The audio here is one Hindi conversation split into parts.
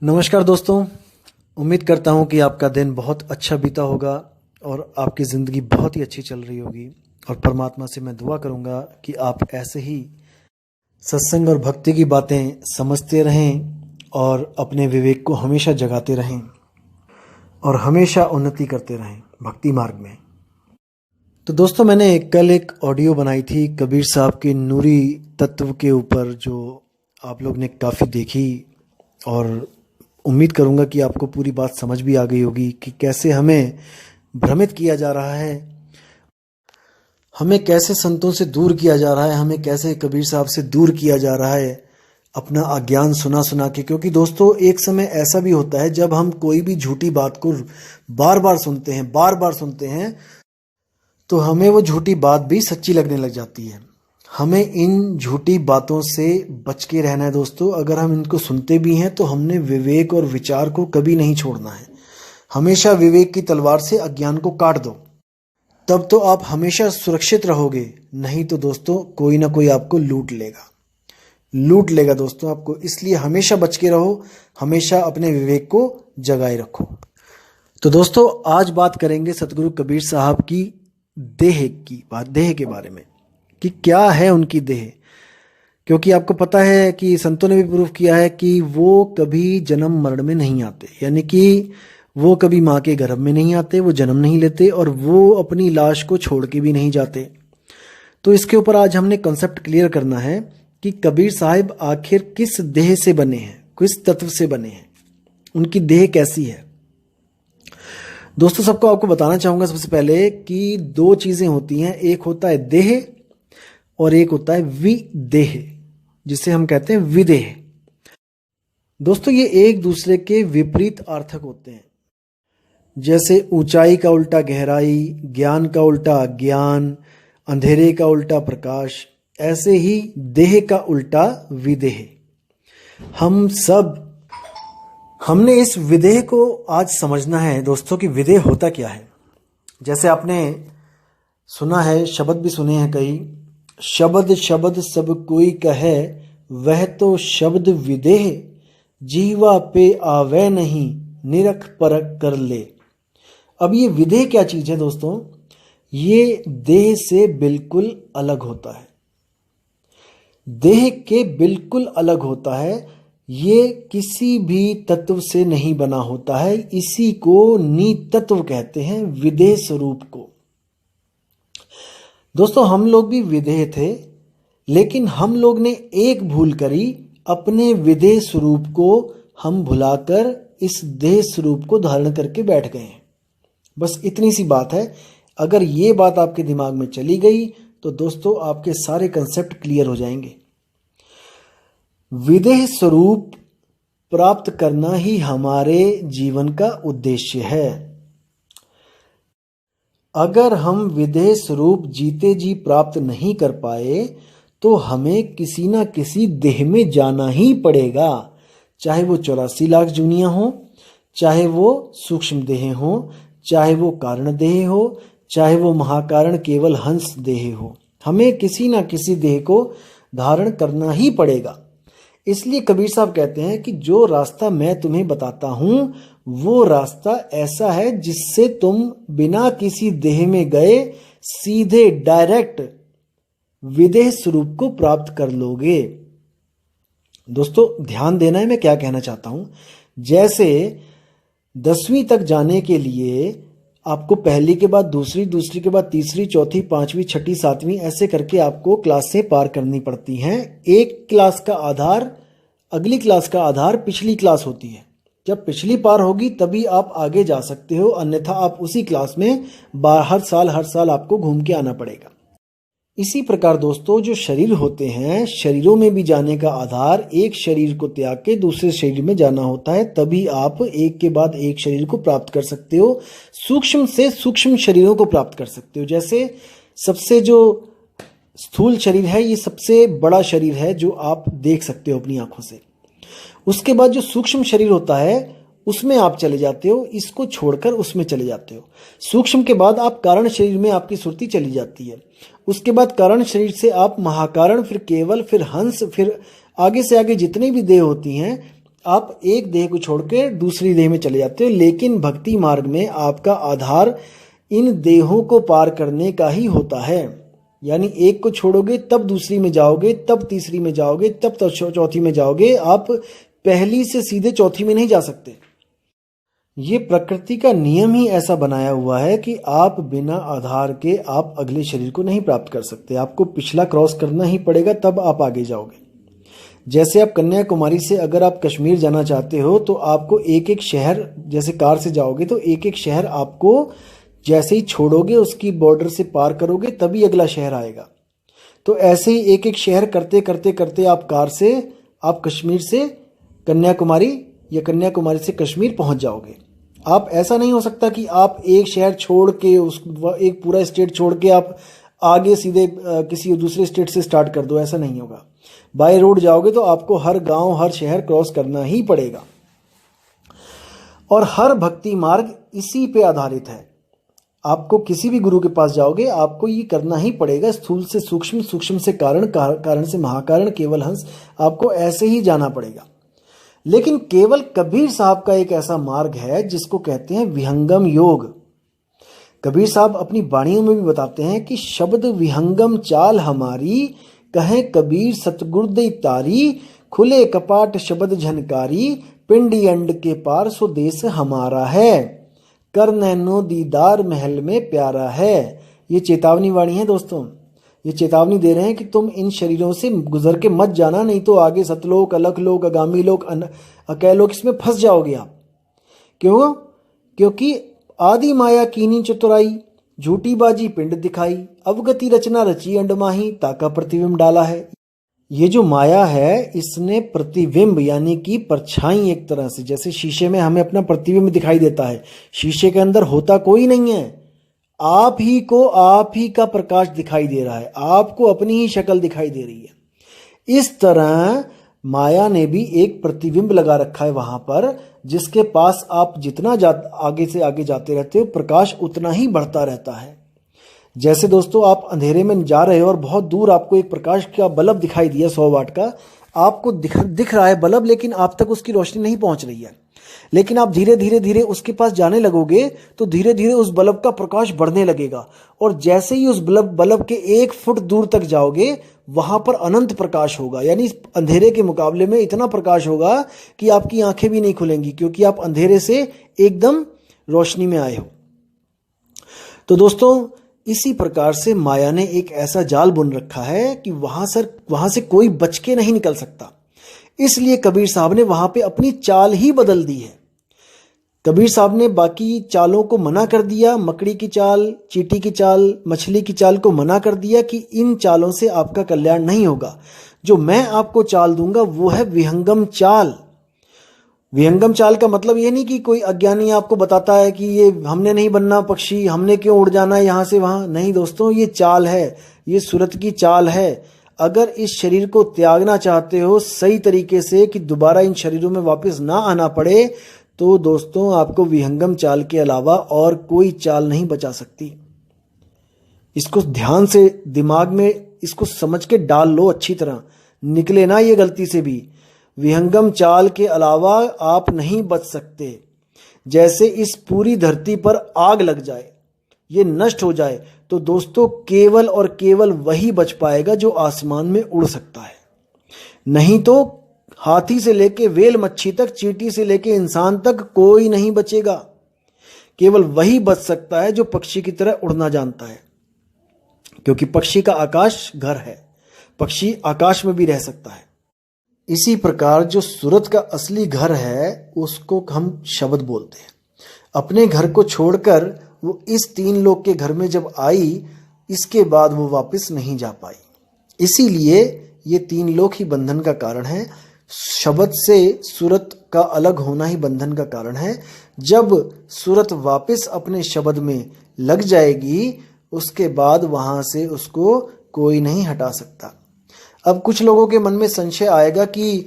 नमस्कार दोस्तों। उम्मीद करता हूँ कि आपका दिन बहुत अच्छा बीता होगा और आपकी ज़िंदगी बहुत ही अच्छी चल रही होगी। और परमात्मा से मैं दुआ करूँगा कि आप ऐसे ही सत्संग और भक्ति की बातें समझते रहें और अपने विवेक को हमेशा जगाते रहें और हमेशा उन्नति करते रहें भक्ति मार्ग में। तो दोस्तों, मैंने कल एक ऑडियो बनाई थी कबीर साहब के नूरी तत्व के ऊपर, जो आप लोग ने काफ़ी देखी और उम्मीद करूंगा कि आपको पूरी बात समझ भी आ गई होगी कि कैसे हमें भ्रमित किया जा रहा है, हमें कैसे संतों से दूर किया जा रहा है, हमें कैसे कबीर साहब से दूर किया जा रहा है अपना अज्ञान सुना सुना के। क्योंकि दोस्तों, एक समय ऐसा भी होता है जब हम कोई भी झूठी बात को बार बार सुनते हैं तो हमें वो झूठी बात भी सच्ची लगने लग जाती है। हमें इन झूठी बातों से बच के रहना है दोस्तों। अगर हम इनको सुनते भी हैं तो हमने विवेक और विचार को कभी नहीं छोड़ना है। हमेशा विवेक की तलवार से अज्ञान को काट दो, तब तो आप हमेशा सुरक्षित रहोगे। नहीं तो दोस्तों, कोई ना कोई आपको लूट लेगा दोस्तों आपको। इसलिए हमेशा बच के रहो, हमेशा अपने विवेक को जगाए रखो। तो दोस्तों, आज बात करेंगे सतगुरु कबीर साहब की देह के बारे में कि क्या है उनकी देह। क्योंकि आपको पता है कि संतों ने भी प्रूफ किया है कि वो कभी जन्म मरण में नहीं आते, यानी कि वो कभी माँ के गर्भ में नहीं आते, वो जन्म नहीं लेते और वो अपनी लाश को छोड़ के भी नहीं जाते। तो इसके ऊपर आज हमने कॉन्सेप्ट क्लियर करना है कि कबीर साहिब आखिर किस देह से बने हैं, किस तत्व से बने हैं, उनकी देह कैसी है। दोस्तों, सबको आपको बताना चाहूंगा सबसे पहले कि दो चीजें होती हैं, एक होता है देह और एक होता है विदेह, जिसे हम कहते हैं विदेह। दोस्तों, ये एक दूसरे के विपरीत अर्थक होते हैं। जैसे ऊंचाई का उल्टा गहराई, ज्ञान का उल्टा अज्ञान, अंधेरे का उल्टा प्रकाश, ऐसे ही देह का उल्टा विदेह। हमने इस विदेह को आज समझना है दोस्तों कि विदेह होता क्या है। जैसे आपने सुना है, शब्द भी सुने हैं कई, शब्द शब्द सब कोई कहे, वह तो शब्द विदेह, जीवा पे आवे नहीं, निरख परख कर ले। अब ये विदेह क्या चीज है दोस्तों? ये देह से बिल्कुल अलग होता है, देह के बिल्कुल अलग होता है। ये किसी भी तत्व से नहीं बना होता है। इसी को नितत्व कहते हैं, विदेह स्वरूप को। दोस्तों, हम लोग भी विदेह थे, लेकिन हम लोग ने एक भूल करी, अपने विदेह स्वरूप को हम भुलाकर इस देह स्वरूप को धारण करके बैठ गए हैं। बस इतनी सी बात है। अगर ये बात आपके दिमाग में चली गई तो दोस्तों आपके सारे कंसेप्ट क्लियर हो जाएंगे। विदेह स्वरूप प्राप्त करना ही हमारे जीवन का उद्देश्य है। अगर हम विदेह स्वरूप जीते जी प्राप्त नहीं कर पाए तो हमें किसी ना किसी देह में जाना ही पड़ेगा। चाहे वो 84 लाख जूनियां हो, चाहे वो सूक्ष्म देह हो, चाहे वो कारण देह हो, चाहे वो महाकारण केवल हंस देह हो, हमें किसी ना किसी देह को धारण करना ही पड़ेगा। इसलिए कबीर साहब कहते हैं कि जो रास्ता मैं तुम्हें बताता हूं वो रास्ता ऐसा है जिससे तुम बिना किसी देह में गए सीधे डायरेक्ट विदेह स्वरूप को प्राप्त कर लोगे। दोस्तों, ध्यान देना है मैं क्या कहना चाहता हूं। जैसे 10वीं तक जाने के लिए आपको पहली के बाद दूसरी, दूसरी के बाद तीसरी, चौथी, पांचवी, छठी, सातवीं, ऐसे करके आपको क्लासें पार करनी पड़ती हैं। एक क्लास का आधार, अगली क्लास का आधार पिछली क्लास होती है। जब पिछली पार होगी तभी आप आगे जा सकते हो, अन्यथा आप उसी क्लास में हर साल आपको घूम के आना पड़ेगा। इसी प्रकार दोस्तों, जो शरीर होते हैं, शरीरों में भी जाने का आधार एक शरीर को त्याग के दूसरे शरीर में जाना होता है, तभी आप एक के बाद एक शरीर को प्राप्त कर सकते हो, सूक्ष्म से सूक्ष्म शरीरों को प्राप्त कर सकते हो। जैसे सबसे जो स्थूल शरीर है, ये सबसे बड़ा शरीर है जो आप देख सकते हो अपनी आंखों से। उसके बाद जो सूक्ष्म शरीर होता है उसमें आप चले जाते हो, इसको छोड़कर उसमें चले जाते हो। सूक्ष्म के बाद आप कारण शरीर में आपकी सुरती चली जाती है। उसके बाद कारण शरीर से आप महाकारण, फिर केवल, फिर हंस, फिर आगे से आगे जितनी भी देह होती हैं आप एक देह को छोड़ के दूसरी देह में चले जाते हो, लेकिन भक्ति मार्ग में आपका आधार इन देहों को पार करने का ही होता है। यानी एक को छोड़ोगे तब दूसरी में जाओगे, तब तीसरी में जाओगे, तब चौथी में जाओगे। आप पहली से सीधे चौथी में नहीं जा सकते। ये प्रकृति का नियम ही ऐसा बनाया हुआ है कि आप बिना आधार के आप अगले शरीर को नहीं प्राप्त कर सकते। आपको पिछला क्रॉस करना ही पड़ेगा, तब आप आगे जाओगे। जैसे आप कन्याकुमारी से अगर आप कश्मीर जाना चाहते हो तो आपको एक एक शहर, जैसे कार से जाओगे तो एक एक शहर आपको जैसे ही छोड़ोगे उसकी बॉर्डर से पार करोगे तभी अगला शहर आएगा। तो ऐसे ही एक एक शहर करते करते करते आप कार से, आप कश्मीर से कन्याकुमारी या कन्याकुमारी से कश्मीर पहुंच जाओगे। आप ऐसा नहीं हो सकता कि आप एक शहर छोड़ के उस एक पूरा स्टेट छोड़ के आप आगे सीधे किसी दूसरे स्टेट से स्टार्ट कर दो, ऐसा नहीं होगा। बाय रोड जाओगे तो आपको हर गांव हर शहर क्रॉस करना ही पड़ेगा। और हर भक्ति मार्ग इसी पे आधारित है। आपको किसी भी गुरु के पास जाओगे आपको ये करना ही पड़ेगा। स्थूल से सूक्ष्म, सूक्ष्म से कारण, कारण से महाकारण, केवल हंस, आपको ऐसे ही जाना पड़ेगा। लेकिन केवल कबीर साहब का एक ऐसा मार्ग है जिसको कहते हैं विहंगम योग। कबीर साहब अपनी वाणियों में भी बताते हैं कि शब्द विहंगम चाल हमारी, कहें कबीर सतगुर दे तारी, खुले कपाट शब्द झनकारी, पिंडी अंड के पार सो देश हमारा है, कर नैनो दीदार महल में प्यारा है। ये चेतावनी वाणी है दोस्तों। ये चेतावनी दे रहे हैं कि तुम इन शरीरों से गुजर के मत जाना, नहीं तो आगे सतलोक, अलखलोक, अगामी लोक, अकैलोक, इसमें फंस जाओगे आप। क्यों? क्योंकि आदि माया कीनी चतुराई, झूठी बाजी पिंड दिखाई, अवगति रचना रची अंडमाही, ताका प्रतिबिंब डाला है। ये जो माया है इसने प्रतिबिंब यानी कि परछाई, एक तरह से जैसे शीशे में हमें अपना प्रतिबिंब दिखाई देता है, शीशे के अंदर होता कोई नहीं है, आप ही को आप ही का प्रकाश दिखाई दे रहा है, आपको अपनी ही शक्ल दिखाई दे रही है। इस तरह माया ने भी एक प्रतिबिंब लगा रखा है वहां पर, जिसके पास आप जितना आगे से आगे जाते रहते हो प्रकाश उतना ही बढ़ता रहता है। जैसे दोस्तों आप अंधेरे में जा रहे हो और बहुत दूर आपको एक प्रकाश का बल्ब दिखाई दिया 100 वाट का, आपको दिख रहा है बल्ब, लेकिन आप तक उसकी रोशनी नहीं पहुंच रही है। लेकिन आप धीरे धीरे धीरे उसके पास जाने लगोगे तो धीरे धीरे उस बल्ब का प्रकाश बढ़ने लगेगा, और जैसे ही उस बल्ब के 1 फुट दूर तक जाओगे वहां पर अनंत प्रकाश होगा। यानी अंधेरे के मुकाबले में इतना प्रकाश होगा कि आपकी आंखें भी नहीं खुलेंगी, क्योंकि आप अंधेरे से एकदम रोशनी में आए हो। तो दोस्तों इसी प्रकार से माया ने एक ऐसा जाल बुन रखा है कि वहां से कोई बच के नहीं निकल सकता। इसलिए कबीर साहब ने वहां पे अपनी चाल ही बदल दी है। कबीर साहब ने बाकी चालों को मना कर दिया, मकड़ी की चाल, चींटी की चाल, मछली की चाल को मना कर दिया कि इन चालों से आपका कल्याण नहीं होगा। जो मैं आपको चाल दूंगा वो है विहंगम चाल। विहंगम चाल का मतलब ये नहीं कि कोई अज्ञानी आपको बताता है कि ये हमने नहीं बनना पक्षी, हमने क्यों उड़ जाना है यहां से वहां। नहीं दोस्तों, ये चाल है, ये सूरत की चाल है। अगर इस शरीर को त्यागना चाहते हो सही तरीके से कि दोबारा इन शरीरों में वापस ना आना पड़े, तो दोस्तों आपको विहंगम चाल के अलावा और कोई चाल नहीं बचा सकती। इसको ध्यान से दिमाग में इसको समझ के डाल लो अच्छी तरह, निकले ना ये गलती से भी। विहंगम चाल के अलावा आप नहीं बच सकते। जैसे इस पूरी धरती पर आग लग जाए, ये नष्ट हो जाए, तो दोस्तों केवल और केवल वही बच पाएगा जो आसमान में उड़ सकता है। नहीं तो हाथी से लेके वेल मच्छी तक, चींटी से लेके इंसान तक कोई नहीं बचेगा। केवल वही बच सकता है जो पक्षी की तरह उड़ना जानता है, क्योंकि पक्षी का आकाश घर है, पक्षी आकाश में भी रह सकता है। इसी प्रकार जो सूरत का असली घर है उसको हम शब्द बोलते हैं। अपने घर को छोड़कर वो इस 3 लोक के घर में जब आई, इसके बाद वो वापस नहीं जा पाई। इसीलिए ये 3 लोक ही बंधन का कारण है। शब्द से सूरत का अलग होना ही बंधन का कारण है। जब सूरत वापस अपने शब्द में लग जाएगी, उसके बाद वहां से उसको कोई नहीं हटा सकता। अब कुछ लोगों के मन में संशय आएगा कि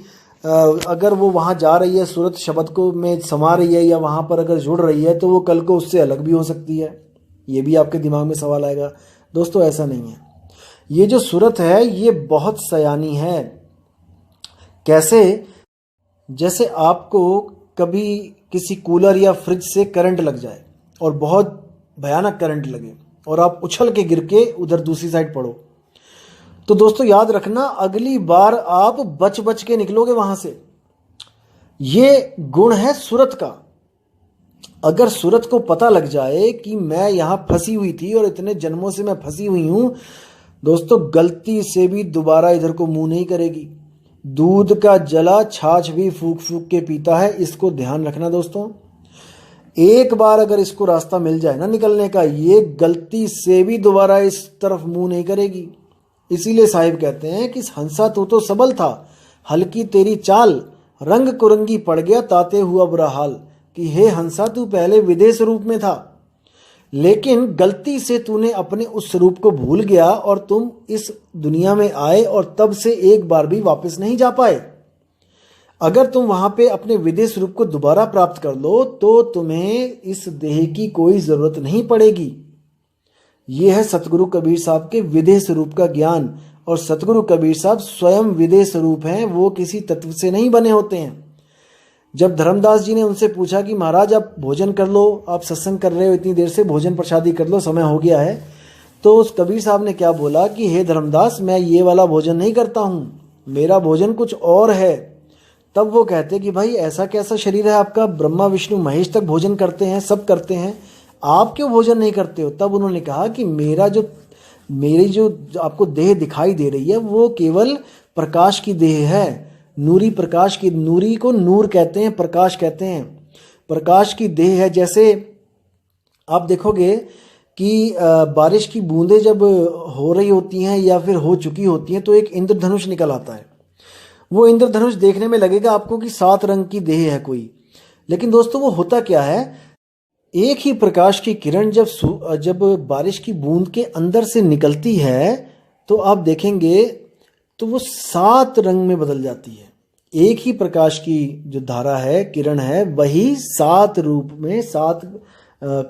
अगर वो वहां जा रही है, सूरत शब्द को में समा रही है या वहां पर अगर जुड़ रही है, तो वो कल को उससे अलग भी हो सकती है। ये भी आपके दिमाग में सवाल आएगा। दोस्तों ऐसा नहीं है। ये जो सूरत है ये बहुत सयानी है। कैसे? जैसे आपको कभी किसी कूलर या फ्रिज से करंट लग जाए और बहुत भयानक करंट लगे और आप उछल के गिर के उधर दूसरी साइड पड़ो, तो दोस्तों याद रखना अगली बार आप बच बच के निकलोगे वहां से। ये गुण है सूरत का। अगर सूरत को पता लग जाए कि मैं यहां फंसी हुई थी और इतने जन्मों से मैं फंसी हुई हूं, दोस्तों गलती से भी दोबारा इधर को मुंह नहीं करेगी। दूध का जला छाछ भी फूक फूक के पीता है, इसको ध्यान रखना दोस्तों। एक बार अगर इसको रास्ता मिल जाए ना निकलने का, ये गलती से भी दोबारा इस तरफ मुंह नहीं करेगी। इसीलिए साहिब कहते हैं कि हंसा तू तो सबल था, हल्की तेरी चाल, रंग कुरंगी पड़ गया ताते हुआ बुरा हाल। कि हे हंसा तू पहले विदेश रूप में था, लेकिन गलती से तूने अपने उस स्वरूप को भूल गया और तुम इस दुनिया में आए और तब से एक बार भी वापस नहीं जा पाए। अगर तुम वहां पे अपने विदेश रूप को दोबारा प्राप्त कर लो तो तुम्हें इस देह की कोई जरूरत नहीं पड़ेगी। यह है सतगुरु कबीर साहब के विदेश रूप का ज्ञान। और सतगुरु कबीर साहब स्वयं विदेश रूप हैं, वो किसी तत्व से नहीं बने होते हैं। जब धर्मदास जी ने उनसे पूछा कि महाराज आप भोजन कर लो, आप सत्संग कर रहे हो इतनी देर से, भोजन प्रसादी कर लो, समय हो गया है, तो उस कबीर साहब ने क्या बोला कि हे धर्मदास, मैं ये वाला भोजन नहीं करता हूँ, मेरा भोजन कुछ और है। तब वो कहते कि भाई ऐसा कैसा शरीर है आपका, ब्रह्मा विष्णु महेश तक भोजन करते हैं, सब करते हैं, आप क्यों भोजन नहीं करते हो? तब उन्होंने कहा कि मेरी जो आपको देह दिखाई दे रही है वो केवल प्रकाश की देह है, नूरी प्रकाश की। नूरी को नूर कहते हैं, प्रकाश कहते हैं, प्रकाश की देह है। जैसे आप देखोगे कि बारिश की बूंदें जब हो रही होती हैं या फिर हो चुकी होती हैं तो एक इंद्रधनुष निकल आता है। वो इंद्रधनुष देखने में लगेगा आपको कि 7 रंग की देह है कोई, लेकिन दोस्तों वो होता क्या है, एक ही प्रकाश की किरण जब बारिश की बूंद के अंदर से निकलती है तो आप देखेंगे तो वो 7 रंग में बदल जाती है। एक ही प्रकाश की जो धारा है, किरण है, वही 7 रूप में 7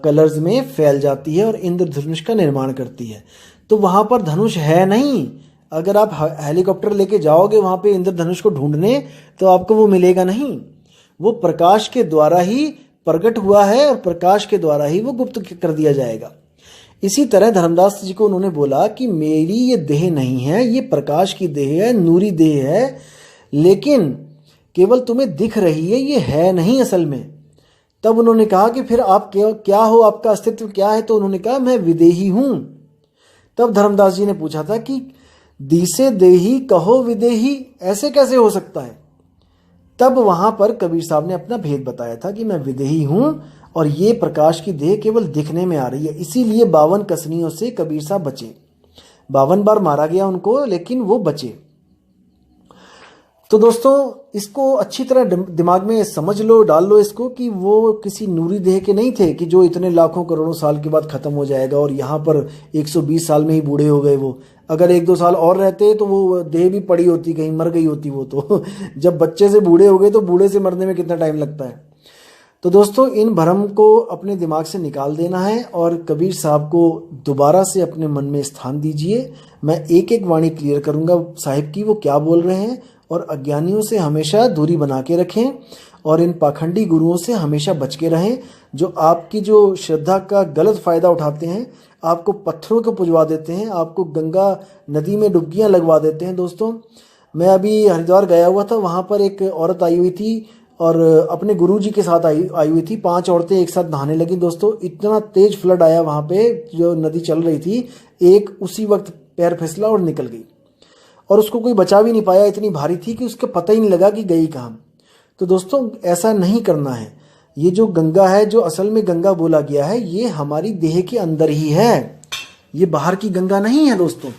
कलर्स में फैल जाती है और इंद्रधनुष का निर्माण करती है। तो वहां पर धनुष है नहीं। अगर आप हेलीकॉप्टर लेके जाओगे वहां पे इंद्रधनुष को ढूंढने तो आपको वो मिलेगा नहीं। वो प्रकाश के द्वारा ही प्रकट हुआ है और प्रकाश के द्वारा ही वो गुप्त कर दिया जाएगा। इसी तरह धर्मदास जी को उन्होंने बोला कि मेरी ये देह नहीं है, ये प्रकाश की देह है, नूरी देह है, लेकिन केवल तुम्हें दिख रही है, ये है नहीं असल में। तब उन्होंने कहा कि फिर आप क्या हो, आपका अस्तित्व क्या है? तो उन्होंने कहा मैं विदेही हूं। तब धर्मदास जी ने पूछा था कि दिसे देही कहो विदेही, ऐसे कैसे हो सकता है? तब वहां पर कबीर साहब ने अपना भेद बताया था कि मैं विदेही हूं और ये प्रकाश की देह केवल दिखने में आ रही है। इसीलिए 52 कसनियों से कबीर साहब बचे। 52 बार मारा गया उनको, लेकिन वो बचे। तो दोस्तों इसको अच्छी तरह दिमाग में समझ लो, डाल लो इसको, कि वो किसी नूरी देह के नहीं थे कि जो इतने लाखों करोड़ों साल के बाद खत्म हो जाएगा और यहाँ पर 120 साल में ही बूढ़े हो गए। वो अगर 1-2 साल और रहते तो वो देह भी पड़ी होती, कहीं मर गई होती वो तो जब बच्चे से बूढ़े हो गए तो बूढ़े से मरने में कितना टाइम लगता है। तो दोस्तों इन भ्रम को अपने दिमाग से निकाल देना है और कबीर साहब को दोबारा से अपने मन में स्थान दीजिए। मैं एक एक वाणी क्लियर करूंगा साहिब की, वो क्या बोल रहे हैं, और अज्ञानियों से हमेशा दूरी बना के रखें और इन पाखंडी गुरुओं से हमेशा बच के रहें, जो आपकी जो श्रद्धा का गलत फ़ायदा उठाते हैं, आपको पत्थरों को पुजवा देते हैं, आपको गंगा नदी में डुबकियां लगवा देते हैं। दोस्तों मैं अभी हरिद्वार गया हुआ था, वहाँ पर एक औरत आई हुई थी और अपने गुरुजी के साथ आई हुई थी। 5 औरतें एक साथ नहाने लगी। दोस्तों इतना तेज फ्लड आया वहाँ पे, जो नदी चल रही थी, एक उसी वक्त पैर फिसला और निकल गई और उसको कोई बचा भी नहीं पाया, इतनी भारी थी कि उसको पता ही नहीं लगा कि गई कहाँ। तो दोस्तों ऐसा नहीं करना है। ये जो गंगा है, जो असल में गंगा बोला गया है, ये हमारी देह के अंदर ही है, ये बाहर की गंगा नहीं है दोस्तों।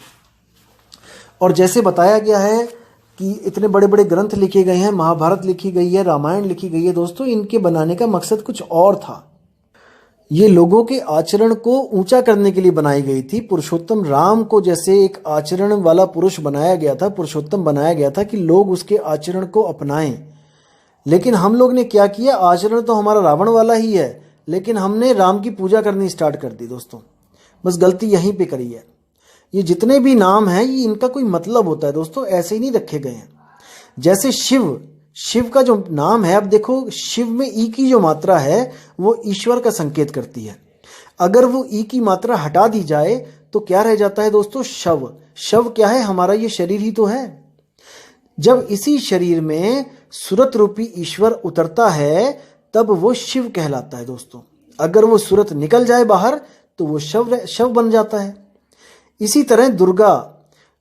और जैसे बताया गया है कि इतने बड़े बड़े ग्रंथ लिखे गए हैं, महाभारत लिखी गई है, रामायण लिखी गई है, दोस्तों इनके बनाने का मकसद कुछ और था। ये लोगों के आचरण को ऊंचा करने के लिए बनाई गई थी। पुरुषोत्तम राम को जैसे एक आचरण वाला पुरुष बनाया गया था, पुरुषोत्तम बनाया गया था कि लोग उसके आचरण को अपनाएं। लेकिन हम लोग ने क्या किया, आचरण तो हमारा रावण वाला ही है, लेकिन हमने राम की पूजा करनी स्टार्ट कर दी। दोस्तों बस गलती यहीं पे करी है। ये जितने भी नाम हैं, ये इनका कोई मतलब होता है दोस्तों, ऐसे ही नहीं रखे गए हैं। जैसे शिव, शिव का जो नाम है, अब देखो शिव में ई की जो मात्रा है वो ईश्वर का संकेत करती है। अगर वो ई की मात्रा हटा दी जाए तो क्या रह जाता है दोस्तों? शव। शव क्या है? हमारा ये शरीर ही तो है। जब इसी शरीर में सुरत रूपी ईश्वर उतरता है तब वो शिव कहलाता है दोस्तों। अगर वो सुरत निकल जाए बाहर तो वो शव बन जाता है। इसी तरह दुर्गा,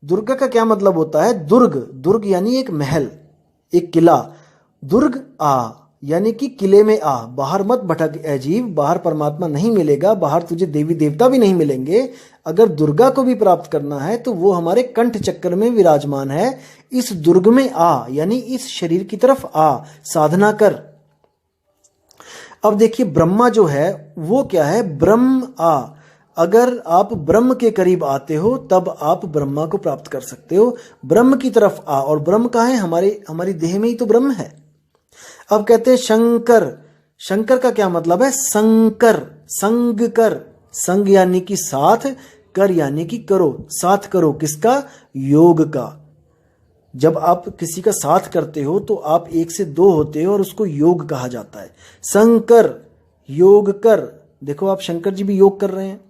दुर्गा का क्या मतलब होता है? दुर्ग, दुर्ग यानी एक महल, एक किला। दुर्ग आ यानी कि किले में आ, बाहर मत भटक ए जीव, बाहर परमात्मा नहीं मिलेगा, बाहर तुझे देवी देवता भी नहीं मिलेंगे। अगर दुर्गा को भी प्राप्त करना है तो वो हमारे कंठ चक्र में विराजमान है। इस दुर्ग में आ यानी इस शरीर की तरफ आ, साधना कर। अब देखिए ब्रह्मा जो है वो क्या है? ब्रह्म आ। अगर आप ब्रह्म के करीब आते हो तब आप ब्रह्मा को प्राप्त कर सकते हो। ब्रह्म की तरफ आ, और ब्रह्म कहाँ है? हमारी देह में ही तो ब्रह्म है। अब कहते हैं शंकर। शंकर का क्या मतलब है? संकर, संग कर। संग यानी कि साथ, कर यानी कि करो, साथ करो। किसका? योग का। जब आप किसी का साथ करते हो तो आप एक से दो होते हो और उसको योग कहा जाता है। शंकर, योग कर। देखो आप शंकर जी भी योग कर रहे हैं।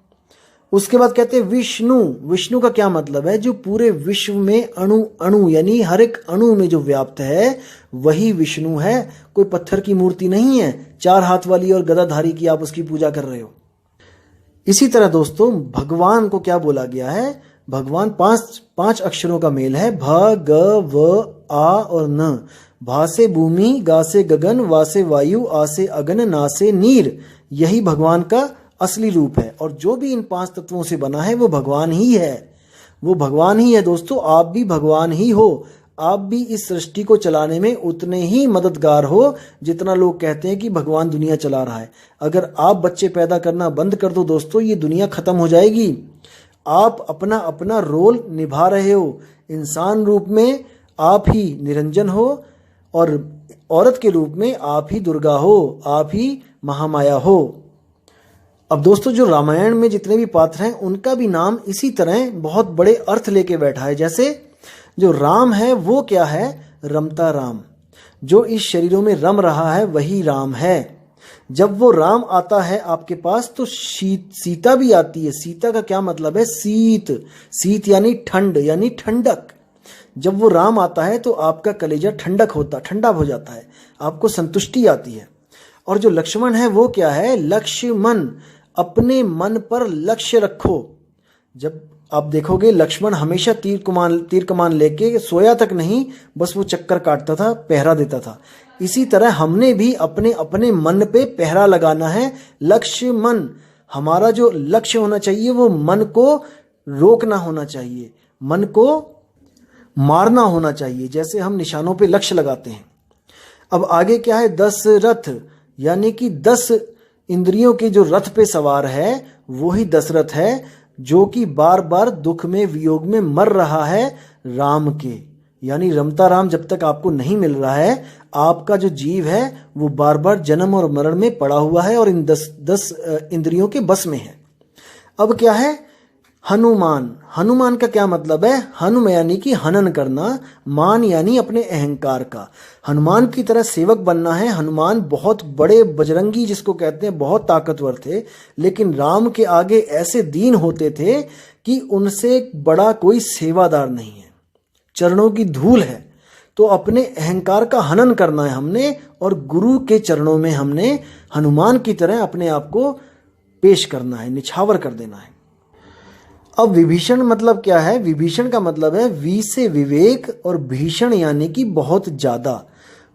उसके बाद कहते हैं विष्णु। विष्णु का क्या मतलब है? जो पूरे विश्व में अणु अणु यानी हर एक अणु में जो व्याप्त है वही विष्णु है। कोई पत्थर की मूर्ति नहीं है, चार हाथ वाली और गदाधारी की आप उसकी पूजा कर रहे हो। इसी तरह दोस्तों भगवान को क्या बोला गया है? भगवान पांच अक्षरों का मेल है, भ ग व आ और न। भा से भूमि, गा से गगन, वा से वायु, आ से अगन, ना से नीर। यही भगवान का असली रूप है। और जो भी इन पांच तत्वों से बना है वो भगवान ही है, वो भगवान ही है दोस्तों। आप भी भगवान ही हो। आप भी इस सृष्टि को चलाने में उतने ही मददगार हो जितना लोग कहते हैं कि भगवान दुनिया चला रहा है। अगर आप बच्चे पैदा करना बंद कर दो दोस्तों, ये दुनिया खत्म हो जाएगी। आप अपना अपना रोल निभा रहे हो। इंसान रूप में आप ही निरंजन हो और औरत के रूप में आप ही दुर्गा हो, आप ही महामाया हो। अब दोस्तों जो रामायण में जितने भी पात्र हैं उनका भी नाम इसी तरह बहुत बड़े अर्थ लेके बैठा है। जैसे जो राम है वो क्या है? रमता राम। जो इस शरीरों में रम रहा है वही राम है। जब वो राम आता है आपके पास तो सीता भी आती है। सीता का क्या मतलब है? शीत। शीत यानी ठंड, यानी ठंडक। जब वो राम आता है तो आपका कलेजा ठंडा हो जाता है, आपको संतुष्टि आती है। और जो लक्ष्मण है वो क्या है? लक्ष्मण। अपने मन पर लक्ष्य रखो। जब आप देखोगे लक्ष्मण हमेशा तीर कमान लेके सोया तक नहीं, बस वो चक्कर काटता था, पहरा देता था। इसी तरह हमने भी अपने अपने मन पे पहरा लगाना है। लक्ष्मण, हमारा जो लक्ष्य होना चाहिए वो मन को रोकना होना चाहिए, मन को मारना होना चाहिए। जैसे हम निशानों पे लक्ष्य लगाते हैं। अब आगे क्या है? दशरथ, यानी कि 10 इंद्रियों के जो रथ पे सवार है वो ही दशरथ है, जो कि बार बार दुख में वियोग में मर रहा है राम के। यानी रमता राम जब तक आपको नहीं मिल रहा है, आपका जो जीव है वो बार बार जन्म और मरण में पड़ा हुआ है और इन 10 इंद्रियों के बस में है। अब क्या है? हनुमान। हनुमान का क्या मतलब है? हनुम यानी कि हनन करना, मान यानी अपने अहंकार का। हनुमान की तरह सेवक बनना है। हनुमान बहुत बड़े बजरंगी जिसको कहते हैं, बहुत ताकतवर थे, लेकिन राम के आगे ऐसे दीन होते थे कि उनसे बड़ा कोई सेवादार नहीं है, चरणों की धूल है। तो अपने अहंकार का हनन करना है हमने और गुरु के चरणों में हमने हनुमान की तरह अपने आप को पेश करना है, निछावर कर देना है। अब विभीषण मतलब क्या है? विभीषण का मतलब है वी से विवेक और भीषण यानी कि बहुत ज्यादा।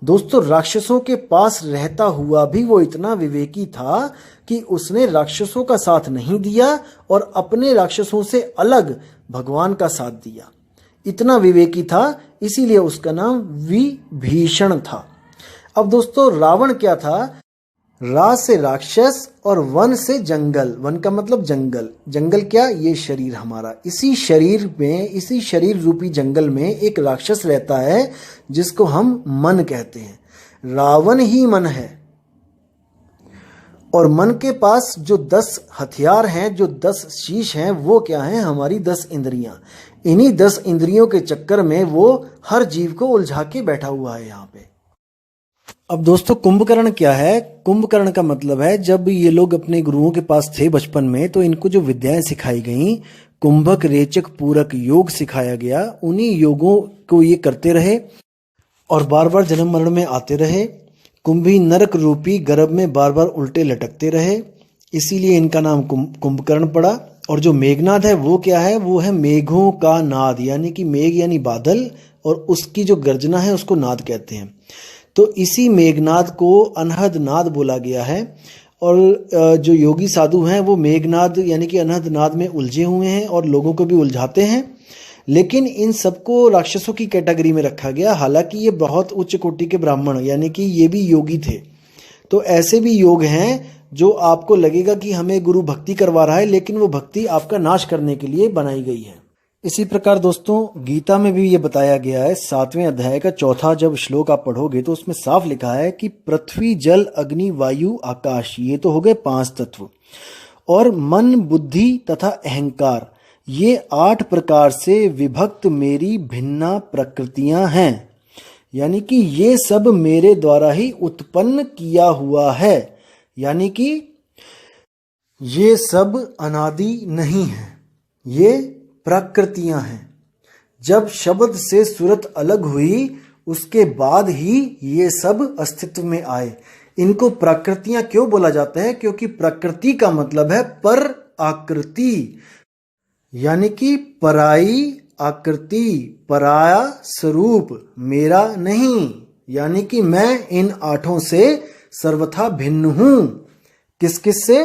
दोस्तों राक्षसों के पास रहता हुआ भी वो इतना विवेकी था कि उसने राक्षसों का साथ नहीं दिया और अपने राक्षसों से अलग भगवान का साथ दिया। इतना विवेकी था, इसीलिए उसका नाम विभीषण था। अब दोस्तों रावण क्या था? रा से राक्षस और वन से जंगल। वन का मतलब जंगल। जंगल क्या? ये शरीर हमारा। इसी शरीर में, इसी शरीर रूपी जंगल में एक राक्षस रहता है जिसको हम मन कहते हैं। रावण ही मन है और मन के पास जो 10 हथियार हैं, जो 10 शीश हैं, वो क्या हैं? हमारी 10 इंद्रियां। इन्हीं 10 इंद्रियों के चक्कर में वो हर जीव को उलझा के बैठा हुआ है यहाँ पे। अब दोस्तों कुंभकर्ण क्या है? कुंभकर्ण का मतलब है जब ये लोग अपने गुरुओं के पास थे बचपन में तो इनको जो विद्याएं सिखाई गई, कुंभक रेचक पूरक योग सिखाया गया, उन्हीं योगों को ये करते रहे और बार बार जन्म मरण में आते रहे। कुंभी नरक रूपी गर्भ में बार बार उल्टे लटकते रहे, इसीलिए इनका नाम कुंभकर्ण पड़ा। और जो मेघनाद है वो क्या है? वो है मेघों का नाद, यानी कि मेघ यानी बादल, और उसकी जो गर्जना है उसको नाद कहते हैं। तो इसी मेघनाद को अनहद नाद बोला गया है। और जो योगी साधु हैं वो मेघनाद यानी कि अनहद नाद में उलझे हुए हैं और लोगों को भी उलझाते हैं, लेकिन इन सबको राक्षसों की कैटेगरी में रखा गया। हालांकि ये बहुत उच्च कोटि के ब्राह्मण यानी कि ये भी योगी थे। तो ऐसे भी योग हैं जो आपको लगेगा कि हमें गुरु भक्ति करवा रहा है, लेकिन वो भक्ति आपका नाश करने के लिए बनाई गई है। इसी प्रकार दोस्तों गीता में भी ये बताया गया है, 7वें अध्याय का 4था जब श्लोक आप पढ़ोगे तो उसमें साफ लिखा है कि पृथ्वी जल अग्नि वायु आकाश, ये तो हो गए 5 तत्व, और मन बुद्धि तथा अहंकार, ये 8 प्रकार से विभक्त मेरी भिन्ना प्रकृतियां हैं। यानी कि ये सब मेरे द्वारा ही उत्पन्न किया हुआ है, यानी कि ये सब अनादि नहीं है, ये प्रकृतियां हैं। जब शब्द से सूरत अलग हुई उसके बाद ही ये सब अस्तित्व में आए। इनको प्रकृतियां क्यों बोला जाता है? क्योंकि प्रकृति का मतलब है पर आकृति, यानी कि पराई आकृति, पराया स्वरूप, मेरा नहीं, यानी कि मैं इन 8 से सर्वथा भिन्न हूं। किस किस से?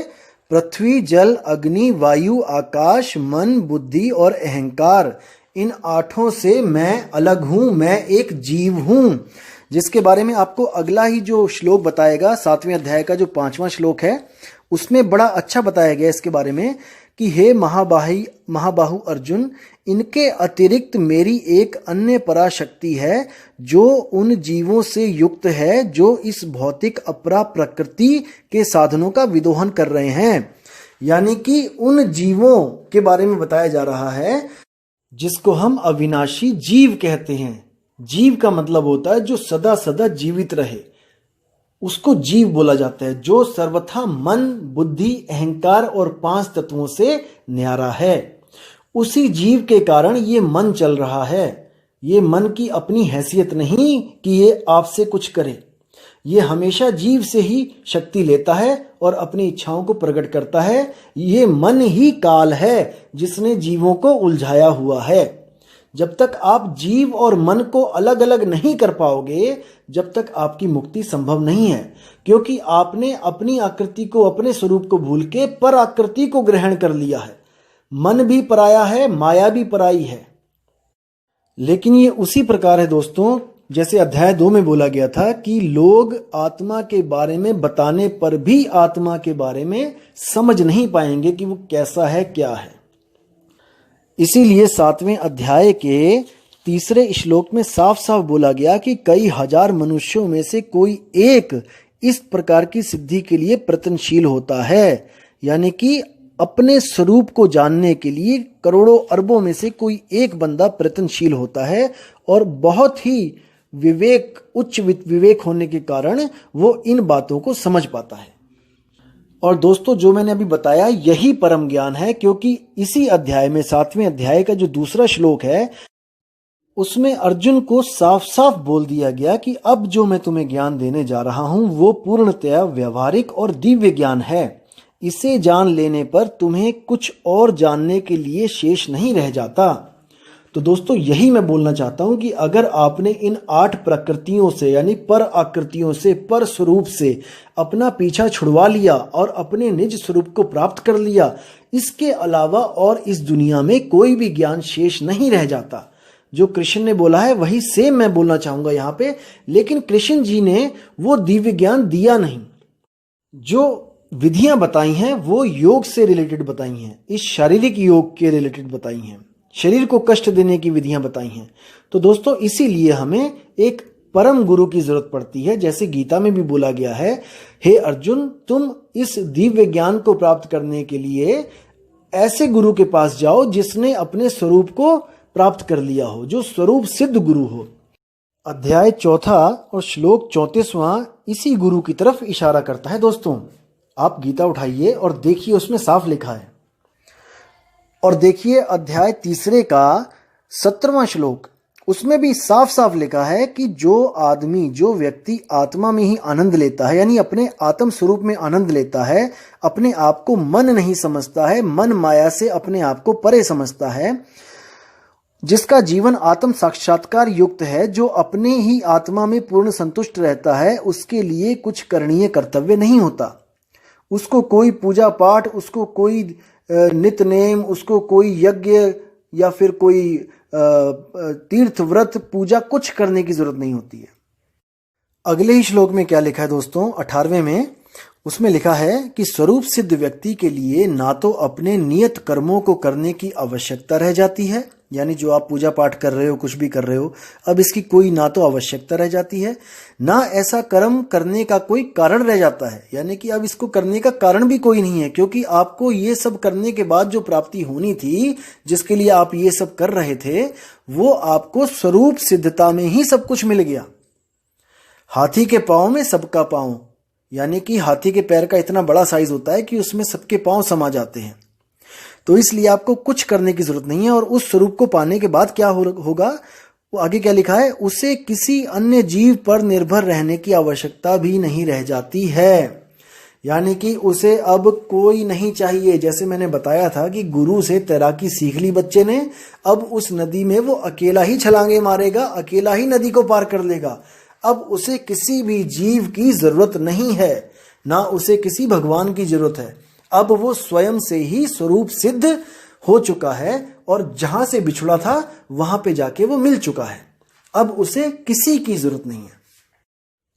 पृथ्वी जल अग्नि वायु आकाश मन बुद्धि और अहंकार, इन 8 से मैं अलग हूं, मैं एक जीव हूं, जिसके बारे में आपको अगला ही जो श्लोक बताएगा 7वें अध्याय का जो 5वां श्लोक है उसमें बड़ा अच्छा बताया गया इसके बारे में कि हे महाबाहु अर्जुन, इनके अतिरिक्त मेरी एक अन्य पराशक्ति है जो उन जीवों से युक्त है जो इस भौतिक अपरा प्रकृति के साधनों का विदोहन कर रहे हैं। यानी कि उन जीवों के बारे में बताया जा रहा है जिसको हम अविनाशी जीव कहते हैं। जीव का मतलब होता है जो सदा सदा जीवित रहे, उसको जीव बोला जाता है, जो सर्वथा मन बुद्धि अहंकार और 5 तत्वों से न्यारा है। उसी जीव के कारण ये मन चल रहा है। ये मन की अपनी हैसियत नहीं कि ये आपसे कुछ करे, ये हमेशा जीव से ही शक्ति लेता है और अपनी इच्छाओं को प्रकट करता है। ये मन ही काल है जिसने जीवों को उलझाया हुआ है। जब तक आप जीव और मन को अलग अलग नहीं कर पाओगे, जब तक आपकी मुक्ति संभव नहीं है, क्योंकि आपने अपनी आकृति को, अपने स्वरूप को भूल के पर आकृति को ग्रहण कर लिया है। मन भी पराया है, माया भी पराई है। लेकिन ये उसी प्रकार है दोस्तों जैसे अध्याय 2 में बोला गया था कि लोग आत्मा के बारे में बताने पर भी आत्मा के बारे में समझ नहीं पाएंगे कि वो कैसा है, क्या है। इसीलिए 7वें अध्याय के 3 श्लोक में साफ साफ बोला गया कि कई हजार मनुष्यों में से कोई एक इस प्रकार की सिद्धि के लिए प्रयत्नशील होता है। यानी कि अपने स्वरूप को जानने के लिए करोड़ों अरबों में से कोई एक बंदा प्रयत्नशील होता है और बहुत ही उच्च विवेक होने के कारण वो इन बातों को समझ पाता है। और दोस्तों जो मैंने अभी बताया यही परम ज्ञान है, क्योंकि इसी अध्याय में 7वें अध्याय का जो 2 श्लोक है उसमें अर्जुन को साफ साफ बोल दिया गया कि अब जो मैं तुम्हें ज्ञान देने जा रहा हूं वो पूर्णतया व्यवहारिक और दिव्य ज्ञान है। इसे जान लेने पर तुम्हें कुछ और जानने के लिए शेष नहीं रह जाता। तो दोस्तों यही मैं बोलना चाहता हूं कि अगर आपने इन 8 प्रकृतियों से यानी पर आकृतियों से, पर स्वरूप से अपना पीछा छुड़वा लिया और अपने निज स्वरूप को प्राप्त कर लिया, इसके अलावा और इस दुनिया में कोई भी ज्ञान शेष नहीं रह जाता। जो कृष्ण ने बोला है वही सेम मैं बोलना चाहूंगा यहाँ पे, लेकिन कृष्ण जी ने वो दिव्य ज्ञान दिया नहीं। जो विधियां बताई हैं वो योग से रिलेटेड बताई हैं, इस शारीरिक योग के रिलेटेड बताई हैं, शरीर को कष्ट देने की विधियां बताई हैं। तो दोस्तों इसीलिए हमें एक परम गुरु की जरूरत पड़ती है। जैसे गीता में भी बोला गया है, हे अर्जुन तुम इस दिव्य ज्ञान को प्राप्त करने के लिए ऐसे गुरु के पास जाओ जिसने अपने स्वरूप को प्राप्त कर लिया हो, जो स्वरूप सिद्ध गुरु हो। अध्याय 4 और श्लोक 34वां इसी गुरु की तरफ इशारा करता है। दोस्तों आप गीता उठाइए और देखिए, उसमें साफ लिखा है। और देखिए अध्याय 3 का 17वां श्लोक, उसमें भी साफ साफ लिखा है कि जो व्यक्ति आत्मा में ही आनंद लेता है, यानी अपने आत्म स्वरूप में आनंद लेता है, अपने आप को मन नहीं समझता है, मन माया से अपने आप को परे समझता है, जिसका जीवन आत्म साक्षात्कार युक्त है, जो अपने ही आत्मा में पूर्ण संतुष्ट रहता है, उसके लिए कुछ करणीय कर्तव्य नहीं होता। उसको कोई पूजा पाठ, उसको कोई नित्य नेम, उसको कोई यज्ञ या फिर कोई तीर्थ व्रत पूजा कुछ करने की जरूरत नहीं होती है। अगले ही श्लोक में क्या लिखा है दोस्तों, 18वें में, उसमें लिखा है कि स्वरूप सिद्ध व्यक्ति के लिए ना तो अपने नियत कर्मों को करने की आवश्यकता रह जाती है, यानी जो आप पूजा पाठ कर रहे हो, कुछ भी कर रहे हो, अब इसकी कोई ना तो आवश्यकता रह जाती है, ना ऐसा कर्म करने का कोई कारण रह जाता है, यानी कि अब इसको करने का कारण भी कोई नहीं है, क्योंकि आपको ये सब करने के बाद जो प्राप्ति होनी थी, जिसके लिए आप ये सब कर रहे थे, वो आपको स्वरूप सिद्धता में ही सब कुछ मिल गया। हाथी के पांव में सबका पांव, यानी कि हाथी के पैर का इतना बड़ा साइज होता है कि उसमें सबके पांव समा जाते हैं। तो इसलिए आपको कुछ करने की जरूरत नहीं है। और उस स्वरूप को पाने के बाद क्या होगा, वो आगे क्या लिखा है, उसे किसी अन्य जीव पर निर्भर रहने की आवश्यकता भी नहीं रह जाती है, यानी कि उसे अब कोई नहीं चाहिए। जैसे मैंने बताया था कि गुरु से तैराकी सीख ली बच्चे ने, अब उस नदी में वो अकेला ही छलांगे मारेगा, अकेला ही नदी को पार कर लेगा। अब उसे किसी भी जीव की जरूरत नहीं है, ना उसे किसी भगवान की जरूरत है। अब वो स्वयं से ही स्वरूप सिद्ध हो चुका है और जहां से बिछुड़ा था वहां पे जाके वो मिल चुका है। अब उसे किसी की जरूरत नहीं है।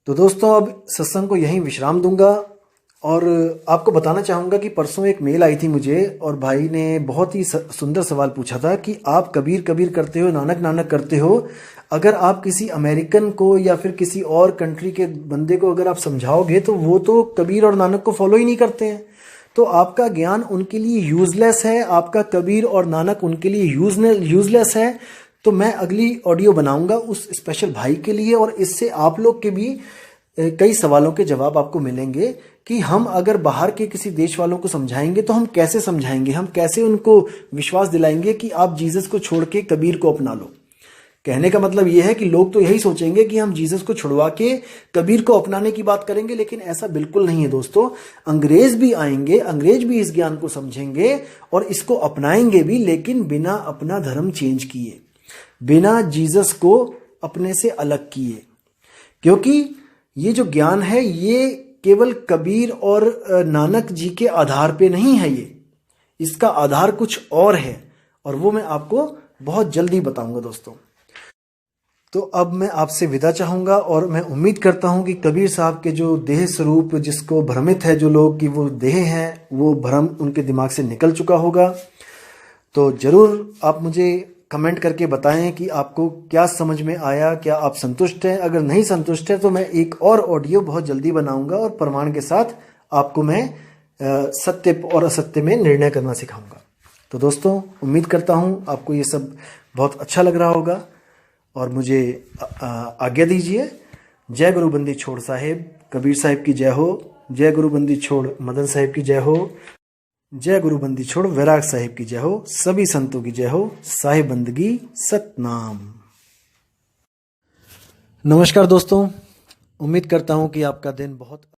तो दोस्तों अब सत्संग को यहीं विश्राम दूंगा और आपको बताना चाहूंगा कि परसों एक मेल आई थी मुझे और भाई ने बहुत ही सुंदर सवाल पूछा था कि आप कबीर कबीर करते हो, नानक नानक करते हो, अगर आप किसी अमेरिकन को या फिर किसी और कंट्री के बंदे को अगर आप समझाओगे तो वो तो कबीर और नानक को फॉलो ही नहीं करते हैं, तो आपका ज्ञान उनके लिए यूजलेस है, आपका कबीर और नानक उनके लिए यूजलेस है। तो मैं अगली ऑडियो बनाऊंगा उस स्पेशल भाई के लिए और इससे आप लोग के भी कई सवालों के जवाब आपको मिलेंगे कि हम अगर बाहर के किसी देश वालों को समझाएंगे तो हम कैसे समझाएंगे, हम कैसे उनको विश्वास दिलाएंगे कि आप जीसस को छोड़ के कबीर को अपना लो। कहने का मतलब यह है कि लोग तो यही सोचेंगे कि हम जीसस को छुड़वा के कबीर को अपनाने की बात करेंगे, लेकिन ऐसा बिल्कुल नहीं है दोस्तों। अंग्रेज भी आएंगे, अंग्रेज भी इस ज्ञान को समझेंगे और इसको अपनाएंगे भी, लेकिन बिना अपना धर्म चेंज किए, बिना जीसस को अपने से अलग किए, क्योंकि ये जो ज्ञान है ये केवल कबीर और नानक जी के आधार पे नहीं है, ये इसका आधार कुछ और है और वो मैं आपको बहुत जल्दी बताऊंगा दोस्तों। तो अब मैं आपसे विदा चाहूंगा और मैं उम्मीद करता हूं कि कबीर साहब के जो देह स्वरूप जिसको भ्रमित है जो लोग कि वो देह हैं, वो भ्रम उनके दिमाग से निकल चुका होगा। तो जरूर आप मुझे कमेंट करके बताएं कि आपको क्या समझ में आया, क्या आप संतुष्ट हैं। अगर नहीं संतुष्ट है तो मैं एक और ऑडियो बहुत जल्दी बनाऊंगा और प्रमाण के साथ आपको मैं सत्य और असत्य में निर्णय करना सिखाऊंगा। तो दोस्तों उम्मीद करता हूं आपको ये सब बहुत अच्छा लग रहा होगा और मुझे आज्ञा दीजिए। जय गुरु बंदी छोड़ साहेब, कबीर साहिब की जय हो। जय गुरु बंदी छोड़ मदन साहिब की जय हो। जय गुरु बंदी छोड़ वैराग साहिब की जय हो। सभी संतों की जय हो। साहिब बंदगी सतनाम। नमस्कार दोस्तों, उम्मीद करता हूं कि आपका दिन बहुत